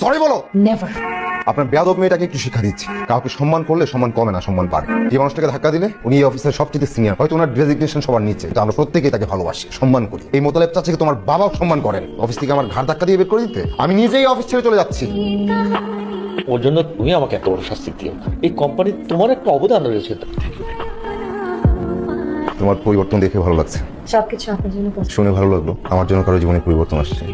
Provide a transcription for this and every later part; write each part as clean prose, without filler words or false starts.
Sorry বলো। Never. আপনার বেয়াদব মেয়েটাকে একটু শিক্ষা দিচ্ছি, কাউকে সম্মান করলে সম্মান কমে না, সম্মান বাড়ে। যে মানুষটাকে ধাক্কা দিলে উনি এই অফিসের সবচেয়ে সিনিয়র, হয়তো ওনার ডেজিগনেশন সবার নিচে, তো আমরা প্রত্যেকেই তাকে ভালোবাসি, সম্মান করি। এই মোতালেব চাচাকে তোমার বাবাও সম্মান করেন। অফিস থেকে আমার ঘাড় ধাক্কা দিয়ে বের করে দিতে আমি নিজেই অফিস ছেড়ে চলে যাচ্ছি। ওর জন্য তুমি আমাকে এত বড় শাস্তি দিও না। এই কোম্পানির তোমার একটা অবদান রয়েছে। তোমার পরিবর্তন দেখে ভালো লাগছে, সবকিছু আপনার জন্য শুনে ভালো লাগলো। আমার জন্য কারো জীবনে পরিবর্তন আসছে।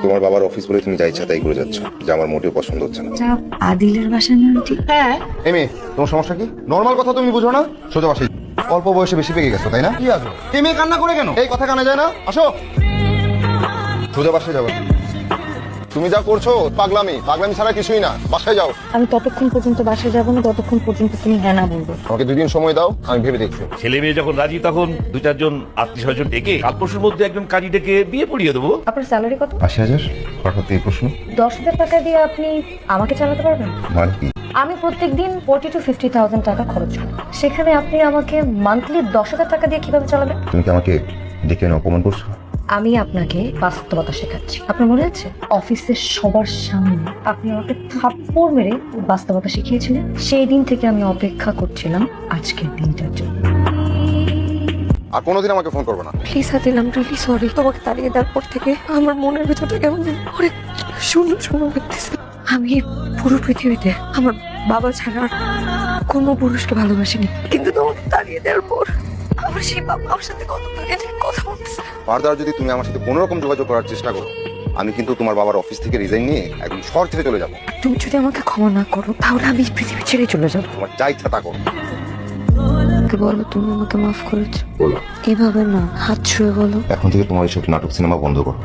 তোমার বাবার অফিস বলে তুমি যা ইচ্ছা তাই করে যাচ্ছ, যা আমার মোটেও পছন্দ হচ্ছে না। আদিলের বাসা না আন্টি? হ্যাঁ। এমএ, তোমার সমস্যা কি? নর্মাল কথা তুমি বুঝো না? সোজা বাসে। অল্প বয়সে বেশি পেকে গেছো তাই না? কি আসো এই মেয়ে কান্না করে কেন? এই কথা কানে যায় না? আসো সোজা বাসে যাবে। তুমি যা করছো পাগলামি, পাগলামি ছাড়া কিছুই না। বাসায় যাও। আমি ততক্ষণ পর্যন্ত বাসায় যাবো না যতক্ষণ পর্যন্ত তুমি হ্যাঁ না বলবে। আমাকে 2 দিন সময় দাও, আমি ভেবে দেখছি। ছেলে মেয়ে যখন রাজি তখন 2-4 জন আত্মীয় স্বজন ডেকে কাল পরশুর মধ্যে একজন কাজী ডেকে বিয়ে পড়িয়ে দেবো। আপনার স্যালারি কত? 80,000। হঠাৎ এই প্রশ্ন? 10,000 টাকা দিয়ে আপনি আমাকে চালাতে পারবেন? মানে কি? আমি প্রত্যেকদিন 40,000 to 50,000 টাকা খরচ করি, সেখানে আপনি আমাকে মান্থলি 10,000 টাকা দিয়ে কিভাবে চালাবেন? তুমি কি আমাকে ডেকে এনে অপমান করছো? আমি আপনাকে বাস্তবতা শেখাচ্ছি। আপনার মনে আছে অফিসের সবার সামনে আপনি আমাকে থাপ্পড় মেরে বাস্তবতা শিখিয়েছিলেন? সেই দিন থেকে আমি অপেক্ষা করছিলাম আজকের দিনটার জন্য। আর কোনোদিন আমাকে ফোন করবে না। Please Adil, I am really sorry. তোমাকে তাড়িয়ে দেওয়ার পর থেকে আমার মনের ভেতরটা কেমন অনেক শূন্য শূন্য লাগতেছে। আমি এই পুরো পৃথিবীতে আমার বাবা ছাড়া আর কোনো পুরুষকে ভালোবাসিনি, কিন্তু তোমাকে তাড়িয়ে দেওয়ার পর আমার সেই বাবা আমার সাথে কত কথা বলতেছে। ফার্দার যদি তুমি আমার সাথে কোনো রকম যোগাযোগ করার চেষ্টা করো, আমি কিন্তু তোমার বাবার অফিস থেকে রিজাইন নিয়ে একদম শহর ছেড়ে চলে যাবো। তুমি যদি আমাকে ক্ষমা না করো তাহলে আমি এই পৃথিবী ছেড়ে চলে যাবো। তোমার যা ইচ্ছা তা করো। বলো তুমি আমাকে মাফ করেছো। বলো। এভাবে না, হাত ছুঁয়ে বলো। এখন থেকে তোমার এইসব নাটক সিনেমা বন্ধ করো।